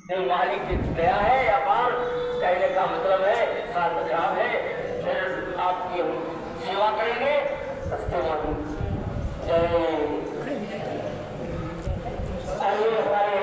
जो मालिक की दया है या पार, कहने का मतलब है साथ बचाव है। फिर आपकी हम सेवा करेंगे। जय आइए हमारे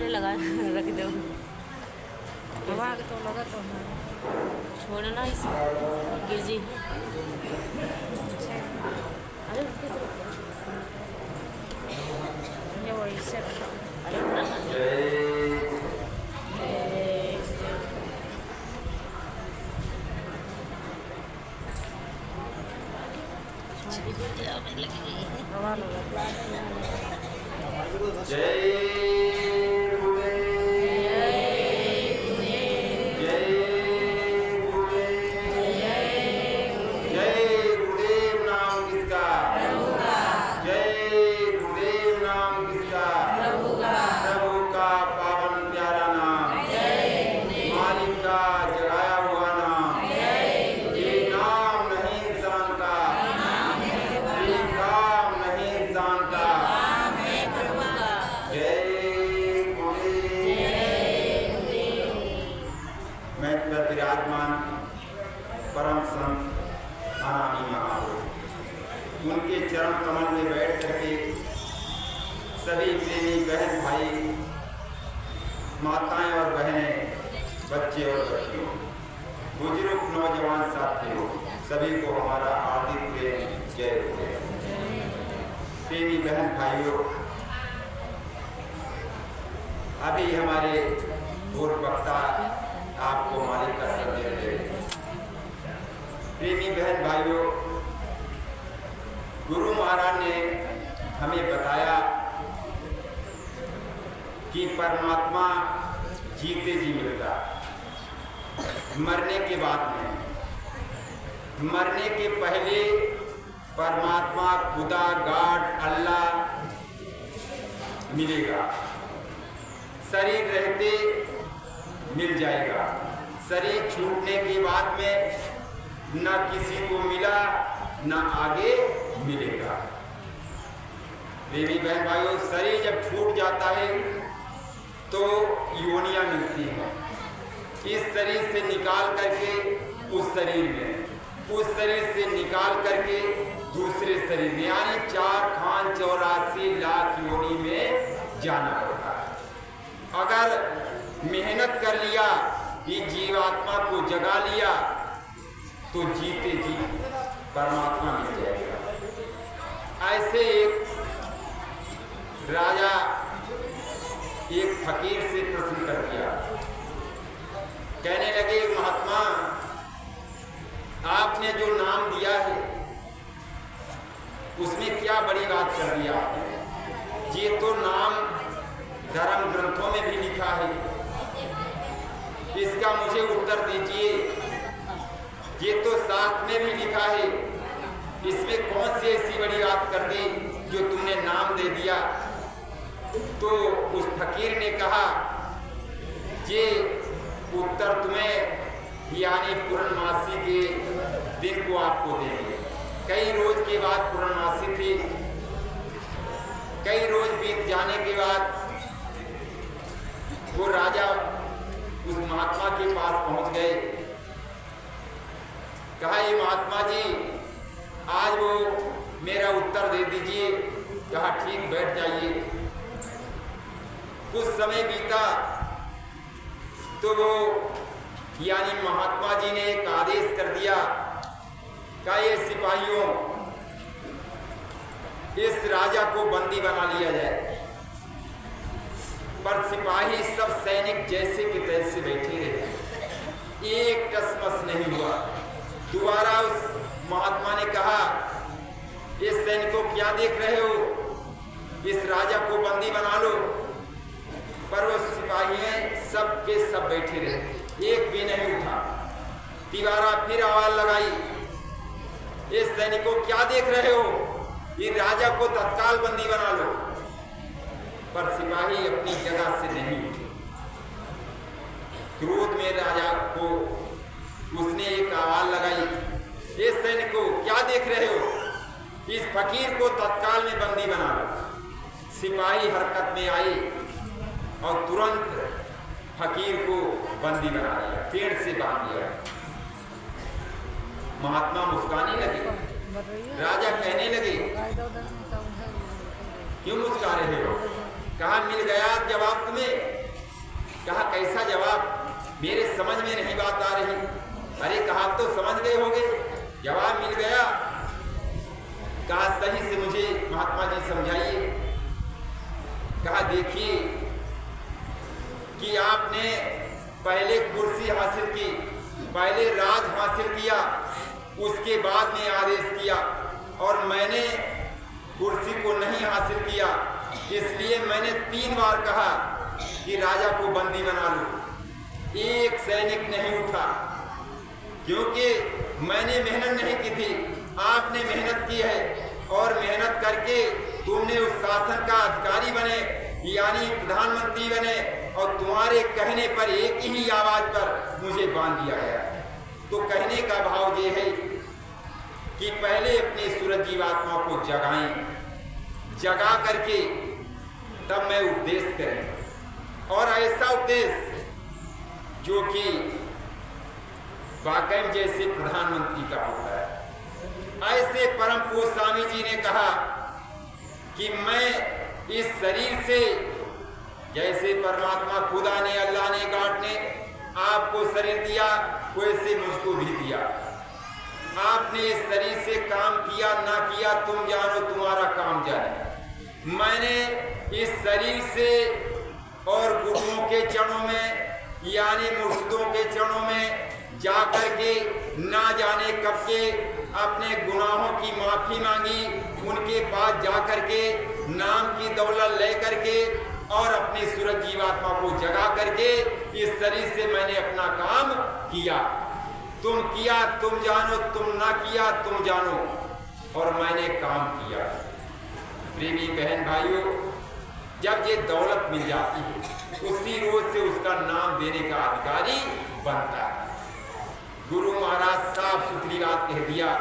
लगा रख दो हवा तो लगा तो छोड़ना इस गिर जी। अरे ये वो इससे अरे उनके चरण कमल में बैठ करके सभी प्रेमी बहन भाई, माताएं और बहनें, बच्चे और बच्चियों, बुजुर्ग नौजवान साथियों, सभी को हमारा हार्दिक प्रेम जय हो। प्रेमी बहन भाइयों, अभी हमारे पूर्व वक्ता आपको मालिक का संदेश दे। प्रेमी बहन भाइयों, गुरु महाराज ने हमें बताया कि परमात्मा जीते जी मिलता, मरने के बाद में। मरने के पहले परमात्मा, खुदा, गॉड, अल्लाह मिलेगा। शरीर रहते मिल जाएगा। शरीर छूटने के बाद में न किसी को मिला न आगे मिलेगा। प्रेमी बहन भाइयों, शरीर जब छूट जाता है तो योनियां मिलती हैं। इस शरीर से निकाल करके उस शरीर में, उस शरीर से निकाल करके दूसरे शरीर में, यानी 4 खान 84 लाख योनि में जाना पड़ता है। अगर मेहनत कर लिया कि जीवात्मा को जगा लिया तो जीते जी परमात्मा मिल जाएगा। ऐसे एक राजा एक फकीर से प्रश्न कर दिया। कहने लगे, महात्मा, आपने जो नाम दिया है उसमें क्या बड़ी बात कर दिया आपने? ये तो नाम धर्म ग्रंथों में भी लिखा है, इसका मुझे उत्तर दीजिए। ये तो शास्त्र में भी लिखा है, इसमें कौन सी ऐसी बड़ी बात कर दी जो तुमने नाम दे दिया? तो उस फकीर ने कहा, ये उत्तर तुम्हें यानी पूर्णमासी के दिन को आपको देंगे। कई रोज के बाद पूर्णमासी थी, कई रोज बीत जाने के बाद वो राजा उस महात्मा के पास पहुंच गए। कहा, ये महात्मा जी आज वो मेरा उत्तर दे दीजिए। कहा, ठीक, बैठ जाइए। कुछ समय बीता तो वो यानी महात्मा जी ने एक आदेश कर दिया, कहा, ये सिपाहियों, इस राजा को बंदी बना लिया जाए। पर सिपाही सब सैनिक जैसे के तैसे बैठे रहे, एक टसमस नहीं हुआ। दोबारा उस महात्मा ने कहा, इस सैनिकों क्या देख रहे हो, इस राजा को बंदी बना लो। पर वो सिपाही सब के सब बैठे रहे, एक भी नहीं उठा। दोबारा फिर आवाज लगाई, इस सैनिकों क्या देख रहे हो, इस राजा को तत्काल बंदी बना लो। पर सिपाही अपनी जगह से नहीं उठे। क्रोध में राजा को उसने एक आवाज लगाई, इस सैनिकों क्या देख रहे हो, इस फकीर को तत्काल में बंदी बना लो। सिपाही हरकत में आए और तुरंत फकीर को बंदी बना लिया, पेड़ से बांध लिया। महात्मा मुस्काने लगे। राजा कहने लगे, क्यों मुस्का रहे हो? कहा, मिल गया जवाब तुम्हें? कहा, कैसा जवाब? मेरे समझ में नहीं बात आ रही। अरे कहा, तो समझ गए होगे, जवाब मिल गया। कहा, सही से मुझे महात्मा जी समझाइए। कहा, देखिए कि आपने पहले कुर्सी हासिल की, पहले राज हासिल किया, उसके बाद में आदेश किया, और मैंने कुर्सी को नहीं हासिल किया। इसलिए मैंने 3 बार कहा कि राजा को बंदी बना लो। एक सैनिक नहीं उठा, क्योंकि मैंने मेहनत नहीं की थी, आपने मेहनत की है। और मेहनत करके तुमने उस शासन का अधिकारी बने, यानी प्रधानमंत्री बने, और तुम्हारे कहने पर एक ही आवाज पर मुझे बांध दिया गया। तो कहने का भाव ये है कि पहले अपनी सूरज जीवात्मा को जगाएं, जगा करके तब मैं उपदेश करें, और ऐसा उपदेश जो कि वाकई जैसे प्रधानमंत्री का होता है। ऐसे परम पूज्य स्वामी जी ने कहा कि मैं इस शरीर से, जैसे परमात्मा खुदा ने, अल्लाह ने, गॉड ने आपको शरीर दिया, वैसे मुझको भी दिया। आपने इस शरीर से काम किया ना किया तुम जानो, तुम्हारा काम जाने। मैंने इस शरीर से और गुरुओं के चरणों में, यानी मुर्शिदों के चरणों में जा करके ना जाने कब के अपने गुनाहों की माफी मांगी, उनके पास जा करके नाम की दौलत ले करके और अपनी सूरज जीवात्मा को जगा करके इस शरीर से मैंने अपना काम किया। तुम किया तुम जानो, तुम ना किया तुम जानो, और मैंने काम किया। प्रेमी बहन भाइयों, जब ये दौलत मिल जाती है, उसी रोज से उसका नाम देने का अधिकारी बनता है। गुरु महाराज साफ सुथरी बात कह दिया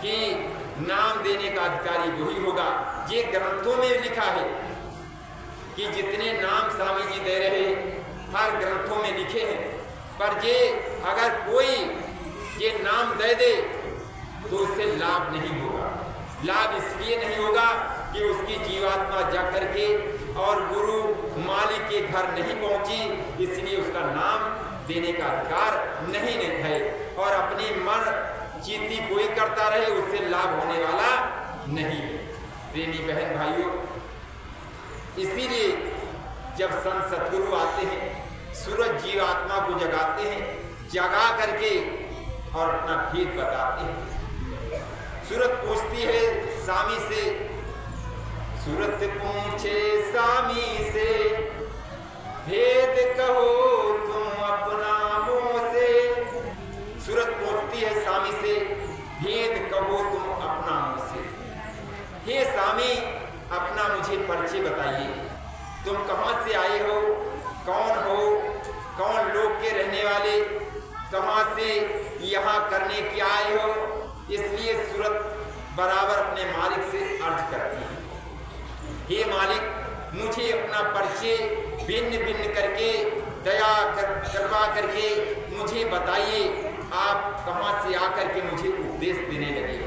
कि नाम देने का अधिकारी वही होगा। ये ग्रंथों में लिखा है कि जितने नाम स्वामी जी दे रहे हर ग्रंथों में लिखे हैं, पर ये अगर कोई ये नाम दे दे तो उससे लाभ नहीं होगा। लाभ इसलिए नहीं होगा कि उसकी जीवात्मा जा करके और गुरु मालिक के घर नहीं पहुंची, इसलिए उसका नाम देने का अधिकार नहीं है। और अपनी मन चीती कोई करता रहे, उससे लाभ होने वाला नहीं है। प्रेमी बहन भाइयों, इसीलिए जब संत सतगुरु आते हैं, सूरज जीवात्मा को जगाते हैं, जगा करके और अपना भेद बताते हैं। सूरत पूछती है स्वामी से, सूरत पूछे स्वामी से, भेद कहो तुम अपना मुँह से। सूरत पूछती है स्वामी से, भेद कहो तुम अपना मुँह से। हे स्वामी, अपना मुझे परिचय बताइए। तुम कहाँ से आए हो, कौन हो, कौन लोग के रहने वाले, कहाँ से यहाँ करने के आए हो। इसलिए सूरत बराबर अपने मालिक से अर्ज करती है, हे मालिक, मुझे अपना परिचय भिन्न भिन्न करके दया कृपा करके मुझे बताइए आप कहाँ से आकर के मुझे उपदेश देने लगे।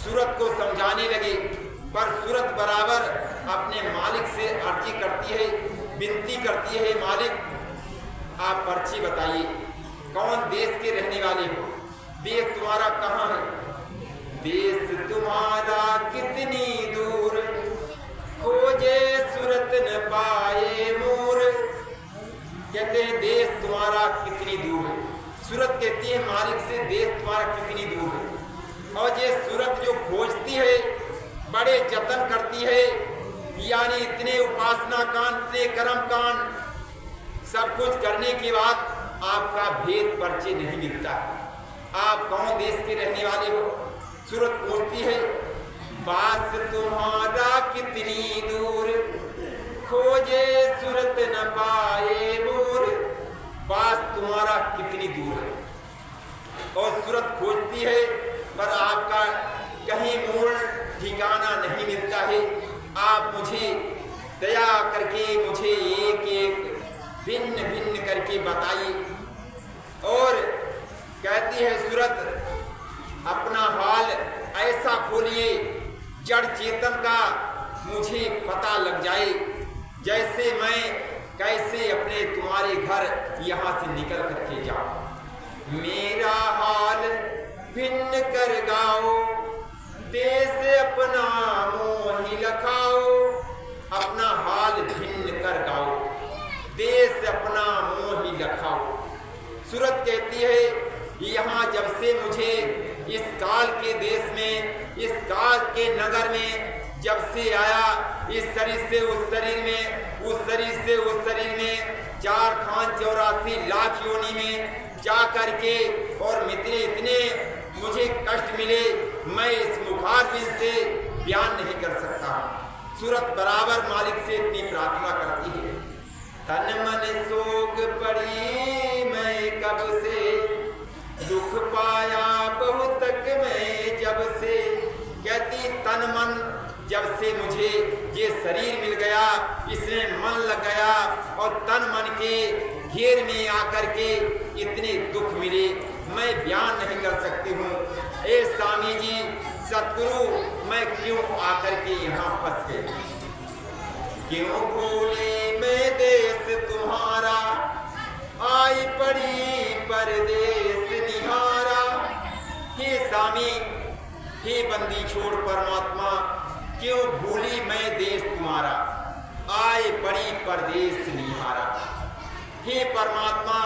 सूरत को समझाने लगे, पर सूरत बराबर अपने मालिक से अर्जी करती है, विनती करती है, मालिक आप पर्ची बताइए, कौन देश के रहने वाले हो, देश तुम्हारा कहाँ है, देश तुम्हारा कितनी दूर, खोजे सूरत न पाए मोर। कहते हैं देश तुम्हारा कितनी दूर है। सूरत कहती है मालिक से देश तुम्हारा कितनी दूर है। और ये सूरत जो खोजती है बड़े जतन करती है, यानी इतने उपासना कांड, इतने कर्म कांड सब कुछ करने के बाद आपका भेद पर्चे नहीं मिलता। आप कौन देश के रहने वाले हो? सूरत पूछती है बास तुम्हारा कितनी दूर, खोजे सूरत न पाए मोर। बास तुम्हारा कितनी दूर है, और सूरत खोजती है पर आपका कहीं मूल ठिकाना नहीं मिलता है। आप मुझे दया करके मुझे एक एक भिन्न भिन्न करके बताइए। और कहती है सूरत अपना हाल ऐसा खोलिए जड़ चेतन का मुझे पता लग जाए, जैसे मैं कैसे अपने तुम्हारे घर यहाँ से निकल करके जाऊं। मेरा हाल भिन्न कर गाओ, देश अपना मोहि लखाओ। अपना हाल भिन्न कर गाओ, देश अपना मोहि लखाओ। सूरत कहती है यहाँ जब से मुझे इस काल के देश में, इस काल के नगर में जब से आया, इस शरीर से उस शरीर में, उस शरीर से उस शरीर में 4,84 लाख योनि में जा करके, और इतने मुझे कष्ट मिले, मैं इस मुखारबिन से बयान नहीं कर सकता। सूरत बराबर मालिक से इतनी प्रार्थना करती है। तन मन सोग पड़ी मैं कब से, दुख पाया बहुत तक मैं जब से। कहती तन मन जब से मुझे ये शरीर मिल गया, इसमें मन लग गया, और तन मन के घेर में आकर के इतने दुख मिले, मैं बयान नहीं कर सकती हूँ। ए स्वामी जी, सतगुरु, मैं क्यों आकर के यहाँ फंस गई, क्यों भूले मैं देश तुम्हारा, आई पड़ी परदेश निहारा। हे स्वामी, हे बंदी छोड़ परमात्मा, क्यों भूली मैं देश तुम्हारा, आए पड़ी परदेश निहारा। हे परमात्मा,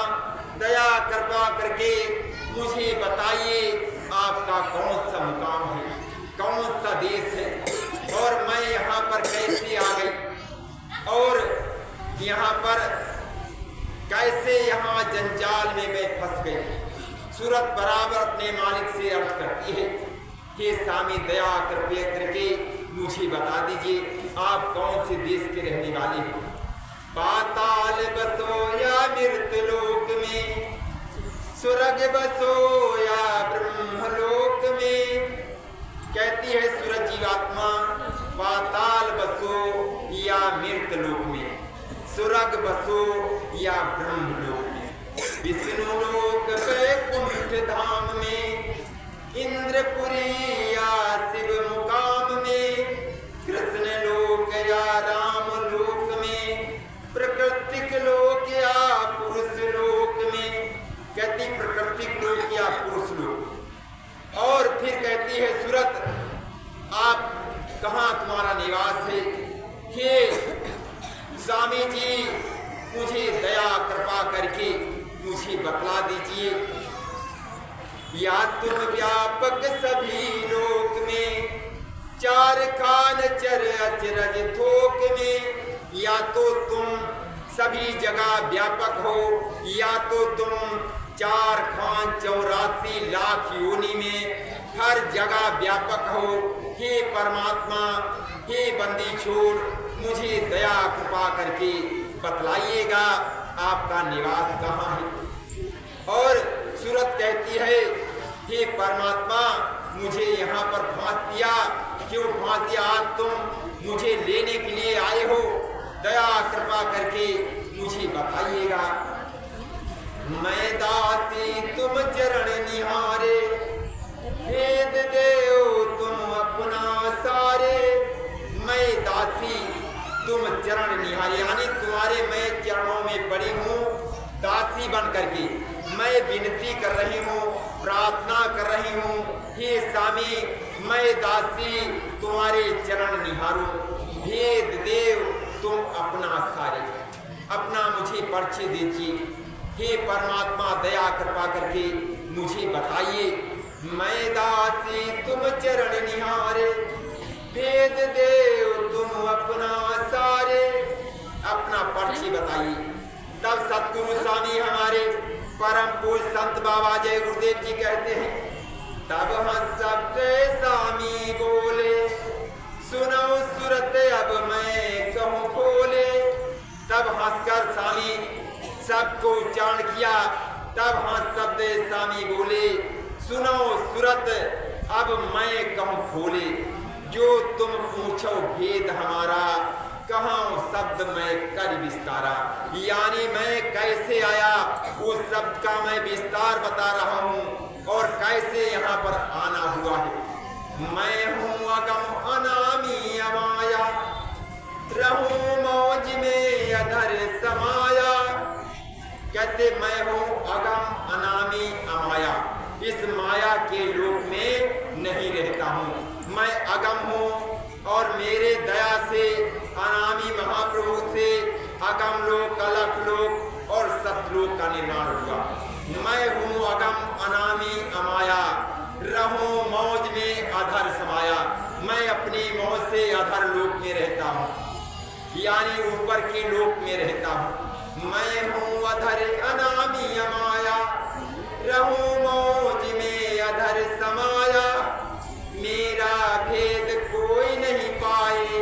दया कृपा करके मुझे बताइए आपका कौन सा मुकाम है, कौन सा देश है, और मैं यहाँ पर कैसे आ गई, और यहाँ पर कैसे यहाँ जंजाल में मैं फंस गई। सूरत बराबर अपने मालिक से अर्ज करती है, हे स्वामी दया कृपया करके मुझे बता दीजिए आप कौन से देश के रहने वाले हो। पाताल बसो या मृतलोक में, स्वर्ग बसो या ब्रह्मलोक में। कहती है सूरज जीवात्मा, पाताल बसो या मृतलोक में, स्वर्ग बसो या ब्रह्मलोक में, विष्णु लोक वैकुंठ धाम में, इंद्रपुरी या शिव मुकाम में, कृष्ण लोक या राम लोक में, प्राकृतिक लोक या पुरुष लोक में। कहती प्राकृतिक लोक या पुरुष लोक। और फिर कहती है सूरत, आप कहाँ तुम्हारा निवास है। हे स्वामी जी, मुझे दया कृपा करके मुझे बतला दीजिए, या तुम व्यापक सभी लोक में, चार खान चर अचरज थोक में। या तो तुम सभी जगह व्यापक हो, या तो तुम 4,84 लाख योनि में हर जगह व्यापक हो। हे परमात्मा, हे बंदी छोड़, मुझे दया कृपा करके बतलाइएगा आपका निवास कहाँ है। और सूरत कहती है, हे परमात्मा, मुझे यहाँ पर फांस दिया, क्यों फांस दिया? आज तुम मुझे लेने के लिए आए हो, दया कृपा करके मुझे बताइएगा। मैं दासी तुम चरण निहारे, भेद देओ तुम अपना सारे। मैं दासी तुम चरण निहारे, यानी तुम्हारे मैं चरणों में पड़ी हूँ दासी बन करके। मैं विनती कर रही हूँ, प्रार्थना कर रही हूँ, हे स्वामी मैं दासी तुम्हारे चरण निहारूं। भेद देव तुम अपना सारे, अपना मुझे परिचय दीजिए। हे परमात्मा दया कृपा करके मुझे बताइए। मैं दासी तुम चरण निहारे, भेद देव तुम अपना सारे, अपना परिचय बताइए। तब सतगुरु स्वामी हमारे परम पूज्य संत बाबा जय गुरुदेव जी कहते हैं, तब हंस सबके स्वामी बोले, सुनो सुरत अब मैं कहूँ खोले। तब हंसकर स्वामी सबको उच्चारण किया। तब हंस शब्द स्वामी बोले, सुनो सुरत अब मैं कहूँ खोले। जो तुम पूछो भेद हमारा, कहाँ शब्द मैं कर विस्तारा। यानी मैं कैसे आया उस शब्द का मैं विस्तार बता रहा हूँ और कैसे यहाँ पर आना हुआ है। मैं हूँ अगम अनामी अमाया, रहूं मौज में अधर समाया। कहते मैं हूँ अगम अनामी अमाया, इस माया के लोक में नहीं रहता हूँ। मैं अगम हूँ और मेरे दया से अनामी महाप्रभु से अगम लोक, अलख लोक और सतलोक का निर्माण हुआ। मैं हूँ अगम अनामी अमाया, रहूं मौज में अधर समाया। मैं अपनी मौज से अधर लोक में रहता हूँ, यानी ऊपर के लोक में रहता हूँ। मैं हूँ अधर अनामी अमाया, रहूं मौज में अधर समाया। मेरा भेद कोई नहीं पाए,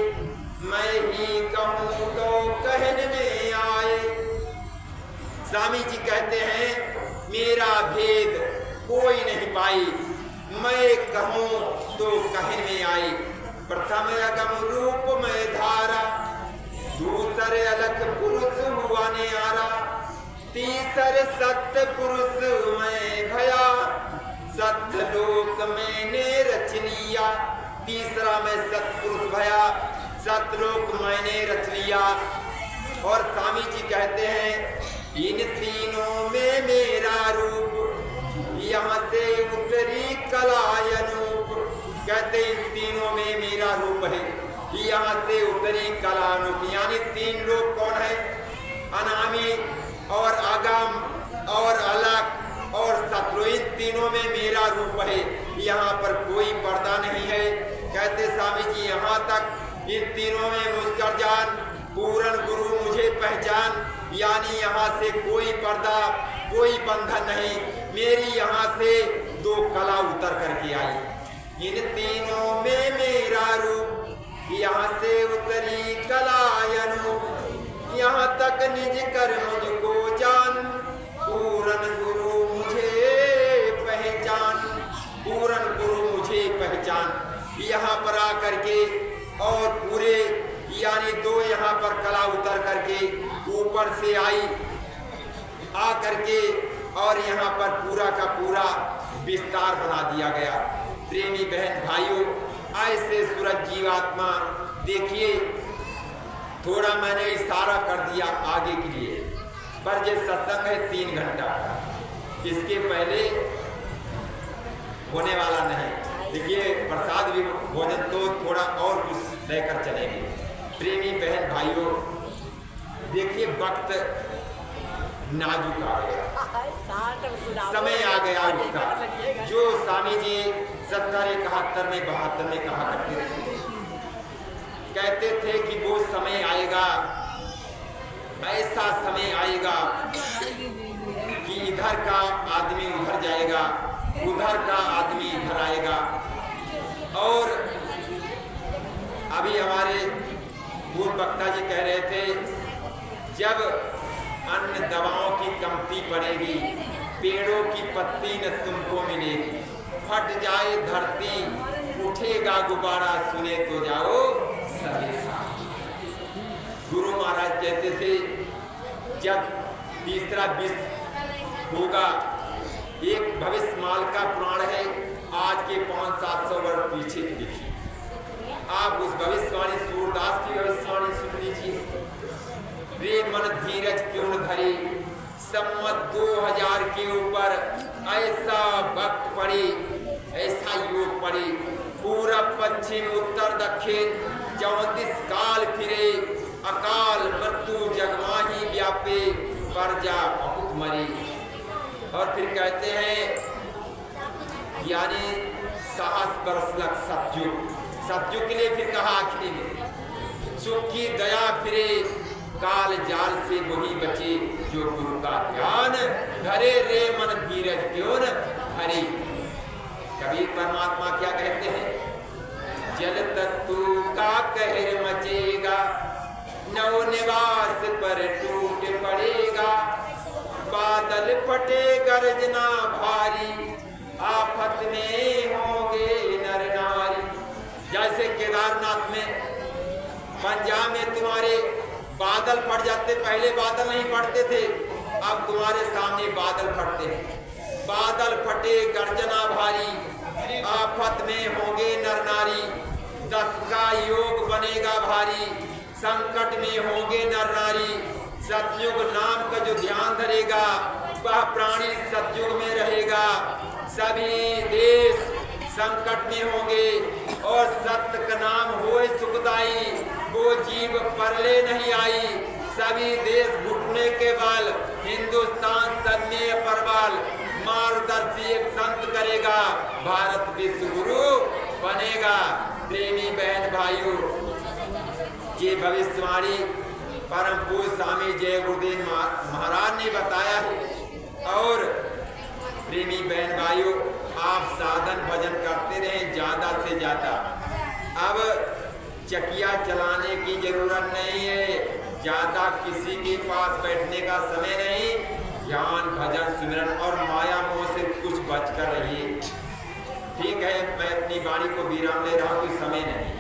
मैं ही कहूँ तो कहने में आए। स्वामी जी कहते हैं मेरा भेद कोई नहीं पाई, मैं कहूँ तो कहने में आई। प्रथम अगम रूप में धारा, दूसरे अलग पुरुष हुआ न्यारा, तीसरे सत्य पुरुष में भया, सत्य लोक मैंने रच लिया। तीसरा मैं सतपुरुष भया, सतलोक मैंने रच लिया। और स्वामी जी कहते हैं इन तीनों में मेरा रूप, यहाँ से उतरी कलायनूप। कहते इन तीनों में मेरा रूप है, यहाँ से उतरी कलायनूप। यानी तीन लोग कौन है? अनामी और अगम और अलग और सतलो, इन तीनों में मेरा रूप है, यहाँ पर कोई पर्दा नहीं है। कहते स्वामी जी यहाँ तक इन तीनों में मुझकर जान, पूर्ण गुरु मुझे पहचान। यानी यहाँ से कोई पर्दा, कोई बंधन नहीं, मेरी यहाँ से दो कला उतर करके आई। इन तीनों में मेरा रूप, यहाँ से उतरी कलायनूप। यहाँ तक निज कर मुझको जान, पूर्ण गुरु मुझे पहचान, पूर्ण गुरु मुझे पहचान। यहाँ पर आकर के और पूरे यानी दो यहाँ पर कला उतर करके ऊपर से आई आ करके और यहाँ पर पूरा का पूरा विस्तार बना दिया गया। प्रेमी बहन भाइयों, ऐसे सूरज जीवात्मा देखिए, थोड़ा मैंने इशारा कर दिया आगे के लिए, पर ये सत्संग है 3 घंटा, इसके पहले होने वाला नहीं। देखिए प्रसाद भी भोजन तो थोड़ा और कुछ लेकर चलेंगे। प्रेमी बहन भाइयों, देखिए वक्त नाजुक आ गया, समय आ गया उसका, जो स्वामी जी 70, 71 में 72 में कहा करते थे। कहते थे कि वो समय आएगा, ऐसा समय आएगा कि इधर का आदमी उधर जाएगा, उधर का आदमी इधर आएगा। और अभी हमारे पूर्व वक्ता जी कह रहे थे, जब अन्य दवाओं की कमती पड़ेगी, पेड़ों की पत्ती न तुमको मिलेगी, फट जाए धरती उठेगा गुब्बारा, सुने तो जाओ संदेशा। गुरु महाराज कहते थे, जब तीसरा विश्व होगा। एक भविष्यमाल का पुराण है, आज के 500-700 वर्ष पीछे लिखी। आप उस भविष्यवाणी सूरदास की भविष्यवाणी सुन लीजिए। रे मन धीरज क्यों न धरे, सम्मत 2000 के ऊपर ऐसा वक्त पड़े, ऐसा योग पड़े, पूरब पश्चिम उत्तर दक्षिण 34 काल फिरे, अकाल मृत्यु जगमाही व्यापे, प्रजा बहुत मरी। और फिर कहते हैं यानी 60 वर्ष लग सतयुग, सतयुग के लिए फिर कहा आखिरी में, सुख की दया फिरे, काल जाल से वही बचे, जो गुरु का ध्यान धरे, रे मन धीरज क्यों न धरे। कबीर परमात्मा क्या कहते हैं, जल तत्व का कहर मचेगा, नव निवास पर टूट पड़ेगा, बादल फटे गर्जना भारी, आफत में होंगे नर नारी। जैसे केदारनाथ में, पंजाब में तुम्हारे बादल फट जाते, पहले बादल नहीं फटते थे, अब तुम्हारे सामने बादल फटते हैं। बादल फटे गर्जना भारी, आफत में होंगे नर नारी, 10 का योग बनेगा भारी, संकट में होंगे नर नारी। सतयुग नाम का जो ध्यान धरेगा, वह प्राणी सतयुग में रहेगा। सभी देश संकट में होंगे और सत्य का नाम होए सुखदाई, वो जीव परले नहीं आई। सभी देश घुटने के बल, हिंदुस्तान सन्य परवाल, मार्गदर्शी एक संत करेगा, भारत विश्व गुरु बनेगा। प्रेमी बहन भाइयों, ये भविष्यवाणी परम पूज्य स्वामी जय गुरुदेव महाराज ने बताया है। और प्रेमी बहन भाइयों, आप साधन भजन करते रहें ज्यादा से ज्यादा। अब चकिया चलाने की जरूरत नहीं है, ज्यादा किसी के पास बैठने का समय नहीं। ज्ञान भजन सुमिरन और माया मोह से कुछ बच कर रहिए। ठीक है, मैं अपनी वाणी को विराम ले रहा हूँ, कोई समय नहीं।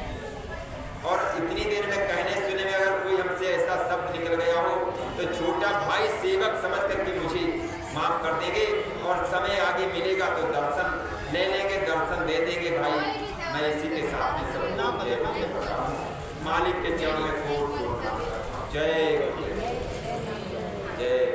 और इतनी देर में कहने सुने में अगर कोई हमसे ऐसा शब्द निकल गया हो तो छोटा भाई सेवक समझ करके मुझे माफ कर देंगे, और समय आगे मिलेगा तो दर्शन ले लेंगे, दर्शन दे देंगे भाई। मैं इसी के साथ में सब मालिक के चरणों में कोट जय जय।